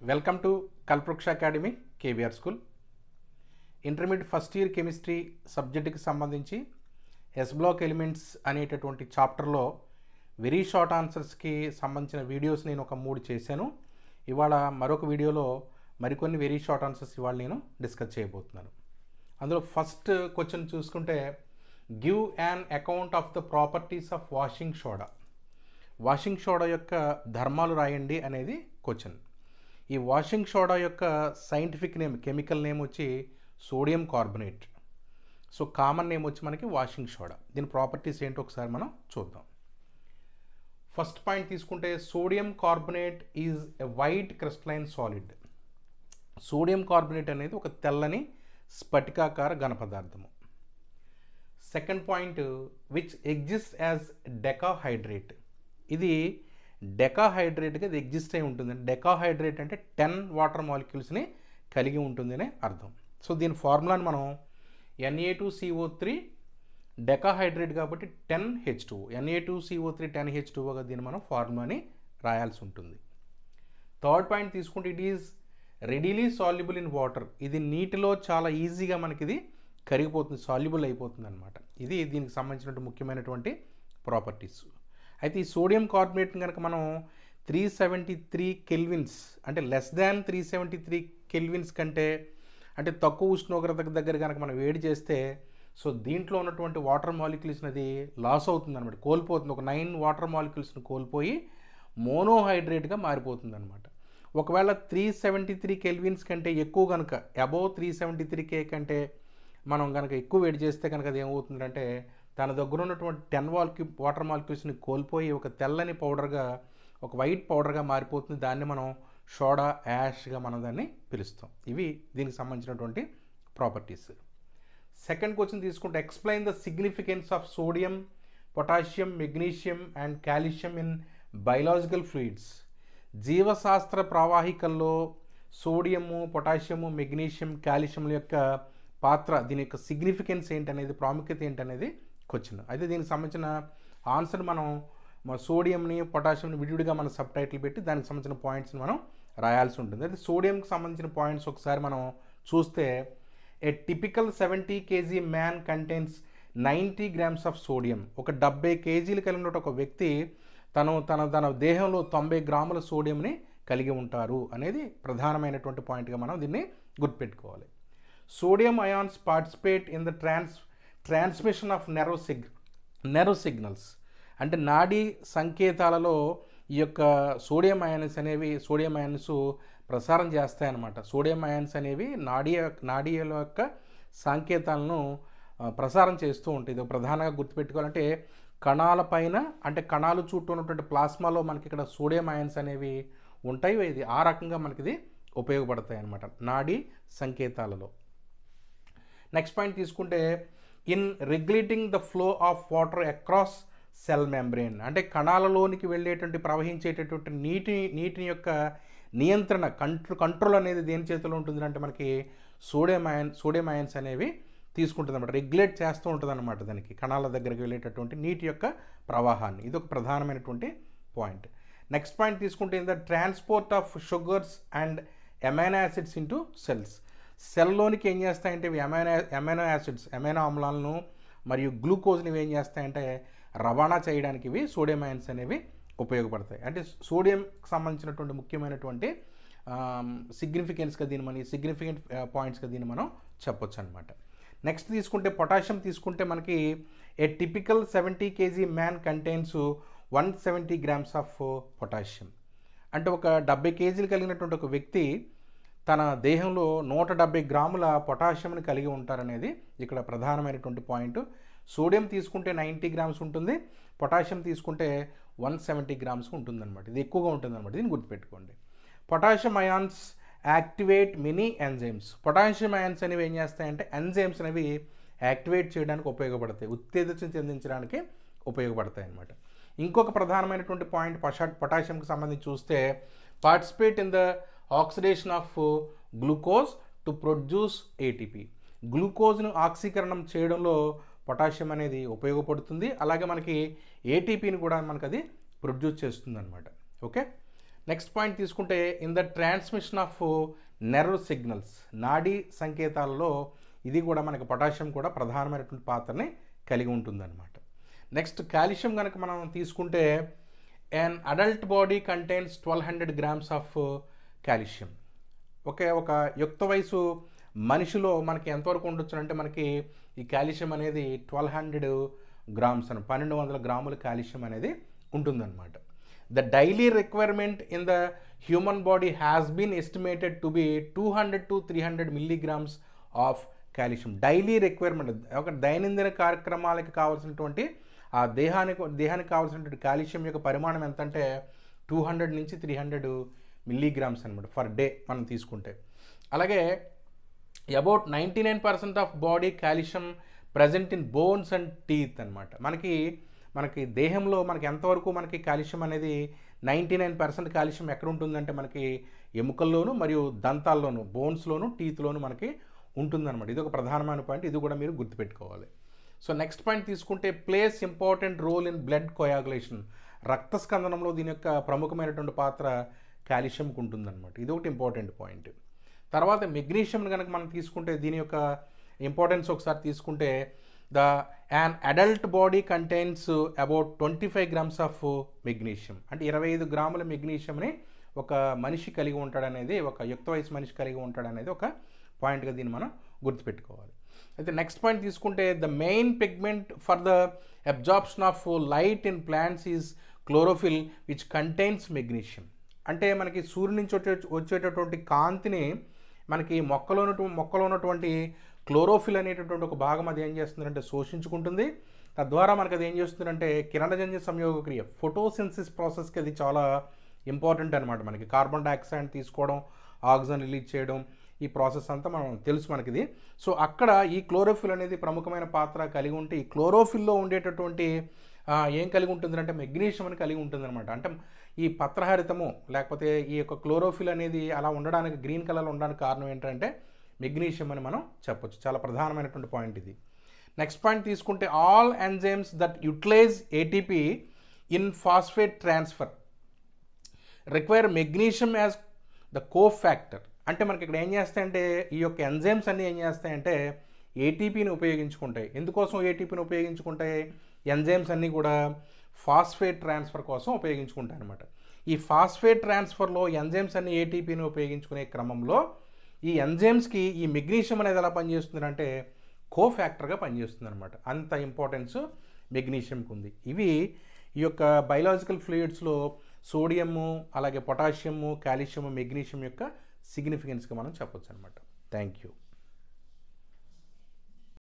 Welcome to Kalpavriksha academy KVR school. Intermediate first year chemistry సబ్జెక్టుకి సంబంధించి S block elements అనేటటువంటి చాప్టర్లో వెరీ షార్ట్ ఆన్సర్స్కి సంబంధించిన వీడియోస్ నేను ఒక 3 చేశాను. ఇవాళ మరొక వీడియోలో మరికొన్ని వెరీ షార్ట్ ఆన్సర్స్ ఇవాళ నేను డిస్కస్ చేయబోతున్నాను. అందులో ఫస్ట్ క్వశ్చన్ చూసుకుంటే, give an account of the properties of washing soda. Washing soda యొక్క ధర్మాలు రాయండి అనేది క్వశ్చన్. ఈ వాషింగ్ సోడా యొక్క సైంటిఫిక్ నేమ్, కెమికల్ నేమ్ వచ్చి sodium carbonate. So common name వచ్చి మనకి వాషింగ్ సోడా. దీని ప్రాపర్టీస్ ఏంటో ఒకసారి మనం చూద్దాం. ఫస్ట్ పాయింట్ తీసుకుంటే, sodium carbonate is a white crystalline solid. Sodium carbonate అనేది ఒక తెల్లని స్ఫటికాకార ఘన పదార్థము. Second point, which exist as decahydrate. ఇది డెకాహైడ్రేట్గా ఇది ఎగ్జిస్ట్ అయి ఉంటుంది. డెకాహైడ్రేట్ అంటే 10 వాటర్ మాలిక్యూల్స్ని కలిగి ఉంటుంది అనే అర్థం. సో దీని ఫార్ములాని మనం Na2CO3 డెకాహైడ్రేట్ కాబట్టి 10H2O. Na2CO3 10H2Oగా దీన్ని మనం ఫార్ములాని రాయాల్సి ఉంటుంది. థర్డ్ పాయింట్ తీసుకుంటే, it is readily soluble in water. ఇది నీటిలో చాలా ఈజీగా మనకి ఇది కరిగిపోతుంది, సాల్యుబుల్ అయిపోతుంది అనమాట. ఇది దీనికి సంబంధించినటువంటి ముఖ్యమైనటువంటి ప్రాపర్టీస్. అయితే ఈ సోడియం కార్బోనేట్ని కనుక మనం 373 కెల్విన్స్ అంటే లెస్ దాన్ 373 కెల్విన్స్ కంటే అంటే తక్కువ ఉష్ణోగ్రతకు దగ్గర కనుక మనం వేడి చేస్తే, సో దీంట్లో ఉన్నటువంటి వాటర్ మాలిక్యూల్స్ని అది లాస్ అవుతుంది అనమాట, కోల్పోతుంది. ఒక 9 వాటర్ మాలిక్యూల్స్ని కోల్పోయి మోనోహైడ్రేట్గా మారిపోతుంది అనమాట. ఒకవేళ 373 కెల్విన్స్ కంటే ఎక్కువ కనుక, అబోవ్ 373 K కంటే మనం కనుక ఎక్కువ వేడి చేస్తే కనుక అది ఏమవుతుందంటే, తన దగ్గర ఉన్నటువంటి 10 వాటర్ మాలిక్యూల్స్ని కోల్పోయి ఒక తెల్లని పౌడర్గా, ఒక వైట్ పౌడర్గా మారిపోతుంది. దాన్ని మనం సోడా యాష్గా మనం దాన్ని పిలుస్తాం. ఇవి దీనికి సంబంధించినటువంటి ప్రాపర్టీస్. సెకండ్ క్వశ్చన్ తీసుకుంటే, explain the significance of sodium, potassium, magnesium and calcium in biological fluids. జీవశాస్త్ర ప్రవాహికల్లో సోడియము, పొటాషియము, మెగ్నీషియం, కాల్షియంల యొక్క పాత్ర, దీని యొక్క సిగ్నిఫికెన్స్ ఏంటనేది, ప్రాముఖ్యత ఏంటనేది క్వశ్చన్. అయితే దీనికి సంబంధించిన ఆన్సర్ మనం సోడియంని, పొటాషియంని విడివిడిగా మన సబ్ టైటిల్ పెట్టి దానికి సంబంధించిన పాయింట్స్ని మనం రాయాల్సి ఉంటుంది. అయితే సోడియంకి సంబంధించిన పాయింట్స్ ఒకసారి మనం చూస్తే, ఏ typical 70 kg man contains 90 grams of sodium. ఒక 70 kg కలిగిన ఒక వ్యక్తి తన దేహంలో 90 గ్రాముల సోడియంని కలిగి ఉంటారు అనేది ప్రధానమైనటువంటి పాయింట్గా మనం దీన్ని గుర్తుపెట్టుకోవాలి. Sodium ions participate in the transmission of nerve signals. అంటే నాడీ సంకేతాలలో ఈ యొక్క సోడియం అయాన్స్ ప్రసారం చేస్తాయన్నమాట. సోడియం అయాన్స్ అనేవి నాడీల యొక్క సంకేతాలను ప్రసారం చేస్తూ ఉంటాయి. ఇది ప్రధానంగా గుర్తుపెట్టుకోవాలంటే, కణాల పైన అంటే కణాలు చుట్టూ ఉన్నటువంటి ప్లాస్మాలో మనకి ఇక్కడ సోడియం అయాన్స్ అనేవి ఉంటాయి. ఇది ఆ రకంగా మనకి ఇది ఉపయోగపడతాయి అన్నమాట నాడీ సంకేతాలలో. నెక్స్ట్ పాయింట్ తీసుకుంటే, in regulating the flow of water across cell membrane. అంటే కణాలలోనికి వెళ్ళేటువంటి ప్రవహించేటటువంటి నీటిని యొక్క నియంత్రణ, కంట్రోల్ అనేది దేని చేతిలో ఉంటుంది అంటే మనకి సోడియం అయాన్స్ అనేవి తీసుకుంటుంది అనమాట, రెగ్యులేట్ చేస్తూ ఉంటుంది అనమాట దానికి, కణాల దగ్గరికి వెళ్ళేటటువంటి నీటి యొక్క ప్రవాహాన్ని. ఇది ఒక ప్రధానమైనటువంటి పాయింట్. నెక్స్ట్ పాయింట్ తీసుకుంటే, in the transport of sugars and amino acids into cells. సెల్లోనికి ఏం చేస్తాయంటే ఇవి అమైనో యాసిడ్స్, అమైనో ఆమ్లాలను మరియు గ్లూకోజ్ని ఏం చేస్తాయంటే రవాణా చేయడానికి ఇవి సోడియం అయాన్స్ అనేవి ఉపయోగపడతాయి. అంటే సోడియంకి సంబంధించినటువంటి ముఖ్యమైనటువంటి సిగ్నిఫికెంట్స్గా సిగ్నిఫికెంట్ పాయింట్స్గా దీన్ని మనం చెప్పొచ్చు అనమాట. నెక్స్ట్ తీసుకుంటే, పొటాషియం తీసుకుంటే మనకి ఏ typical 70 kg man contains 170 grams of potassium. అంటే ఒక 70 kg కలిగినటువంటి ఒక వ్యక్తి తన దేహంలో 170 గ్రాముల పొటాషియంని కలిగి ఉంటారనేది ఇక్కడ ప్రధానమైనటువంటి పాయింట్. సోడియం తీసుకుంటే 90 grams ఉంటుంది, పొటాషియం తీసుకుంటే 170 grams ఉంటుందన్నమాట. ఇది ఎక్కువగా ఉంటుందన్నమాట, దీన్ని గుర్తుపెట్టుకోండి. Potassium ions activate many enzymes. Potassium ions అనేవి ఏం చేస్తాయంటే ఎంజైమ్స్ అనేవి యాక్టివేట్ చేయడానికి ఉపయోగపడతాయి, ఉత్తేజం చెందించడానికి ఉపయోగపడతాయి అన్నమాట. ఇంకొక ప్రధానమైనటువంటి పాయింట్ పొటాషియంకి సంబంధించి చూస్తే, participate in the oxidation of glucose to produce ATP. గ్లూకోజ్ను ఆక్సీకరణం చేయడంలో పొటాషియం అనేది ఉపయోగపడుతుంది. అలాగే మనకి ఏటీపీని కూడా మనకు అది ప్రొడ్యూస్ చేస్తుంది అనమాట. ఓకే. నెక్స్ట్ పాయింట్ తీసుకుంటే in the transmission of nerve signals, నాడీ సంకేతాలలో ఇది కూడా మనకి పొటాషియం కూడా ప్రధానమైనటువంటి పాత్రని కలిగి ఉంటుందన్నమాట. నెక్స్ట్ కాల్షియం కనుక మనం తీసుకుంటే an adult body contains 1200 grams of calcium. ఒక యుక్త వయసు మనిషిలో మనకి ఎంతవరకు ఉండొచ్చు అంటే మనకి ఈ కాల్షియం అనేది 1200 గ్రామ్స్ అని 1200 గ్రాముల కాల్షియం అనేది ఉంటుందన్నమాట. The daily requirement in the human body has been estimated to be 200 to 300 milligrams of calcium. Daily requirement, ఒక దైనందిన కార్యక్రమాలకి కావాల్సినటువంటి ఆ దేహానికి కావాల్సినటువంటి కాల్షియం యొక్క పరిమాణం ఎంత అంటే 200 నుంచి 300 మిల్లీగ్రామ్స్ అనమాట ఫర్ డే మనం తీసుకుంటే. అలాగే about 99% of body calcium present in bones and teeth అనమాట. మనకి దేహంలో మనకి ఎంతవరకు మనకి కాల్షియం అనేది 99% కాల్షియం ఎక్కడ ఉంటుందంటే మనకి ఎముకల్లోనూ మరియు దంతాల్లోనూ, బోన్స్లోను, టీత్లోను మనకి ఉంటుందన్నమాట. ఇది ఒక ప్రధానమైన పాయింట్, ఇది కూడా మీరు గుర్తుపెట్టుకోవాలి. సో నెక్స్ట్ పాయింట్ తీసుకుంటే plays important role in blood coagulation, రక్తస్కందనంలో దీని యొక్క ప్రముఖమైనటువంటి పాత్ర కాల్షియంకి ఉంటుందన్నమాట. ఇది ఒకటి ఇంపార్టెంట్ పాయింట్. తర్వాత మెగ్నీషియం కనుక మనం తీసుకుంటే దీని యొక్క ఇంపార్టెన్స్ ఒకసారి తీసుకుంటే an adult body contains about 25 grams of magnesium. అంటే 25 గ్రాముల మెగ్నీషియంని ఒక మనిషి కలిగి ఉంటాడనేది, ఒక యుక్త వయసు మనిషి కలిగి ఉంటాడనేది ఒక పాయింట్గా దీన్ని మనం గుర్తుపెట్టుకోవాలి. అయితే నెక్స్ట్ పాయింట్ తీసుకుంటే the main pigment for the absorption of light in plants is chlorophyll which contains magnesium. అంటే మనకి సూర్యుడి నుంచి వచ్చేటటువంటి కాంతిని మనకి మొక్కలో ఉన్నటువంటి క్లోరోఫిల్ అనేటటువంటి ఒక భాగం అది ఏం చేస్తుందంటే శోషించుకుంటుంది. తద్వారా మనకు అది ఏం చేస్తుందంటే కిరణజన్య సంయోగ క్రియ, ఫోటోసిన్సిస్ ప్రాసెస్కి అది చాలా ఇంపార్టెంట్ అనమాట. మనకి కార్బన్ డైఆక్సైడ్ తీసుకోవడం, ఆక్సిజన్ రిలీజ్ చేయడం, ఈ ప్రాసెస్ అంతా మనం తెలుసు మనకిది. సో అక్కడ ఈ క్లోరోఫిల్ అనేది ప్రముఖమైన పాత్ర కలిగి ఉంటే, ఈ క్లోరోఫిల్లో ఉండేటటువంటి ఏం కలిగి ఉంటుందంటే మెగ్నీషియం అని కలిగి ఉంటుందన్నమాట. అంటే ఈ పత్రహరితము లేకపోతే ఈ యొక్క క్లోరోఫిల్ అనేది అలా ఉండడానికి, గ్రీన్ కలర్లో ఉండడానికి కారణం ఏంటంటే మెగ్నీషియం అని మనం చెప్పొచ్చు. చాలా ప్రధానమైనటువంటి పాయింట్ ఇది. నెక్స్ట్ పాయింట్ తీసుకుంటే all enzymes that utilize ATP in phosphate transfer require magnesium as the cofactor. అంటే మనకి ఇక్కడ ఏం చేస్తాయంటే ఈ యొక్క ఎంజైమ్స్ అన్నీ ఏం చేస్తాయంటే ఏటీపీని ఉపయోగించుకుంటాయి. ఎందుకోసం ఏటీపీని ఉపయోగించుకుంటాయి? ఎంజైమ్స్ అన్నీ కూడా ఫాస్ఫేట్ ట్రాన్స్ఫర్ కోసం ఉపయోగించుకుంటాయి అనమాట. ఈ ఫాస్ఫేట్ ట్రాన్స్ఫర్లో ఎంజైమ్స్ అన్ని ఏటీపీని ఉపయోగించుకునే క్రమంలో ఈ ఎంజైమ్స్కి ఈ మెగ్నీషియం అనేది ఎలా పనిచేస్తుంది అంటే కో ఫ్యాక్టర్గా పనిచేస్తుంది అనమాట. అంత ఇంపార్టెన్స్ మెగ్నీషియంకి ఉంది. ఇవి ఈ యొక్క బయలాజికల్ ఫ్లూయిడ్స్లో సోడియము, అలాగే పొటాషియము, కాల్షియము, మెగ్నీషియం యొక్క సిగ్నిఫికెన్స్గా మనం చెప్పొచ్చు అనమాట. Thank you.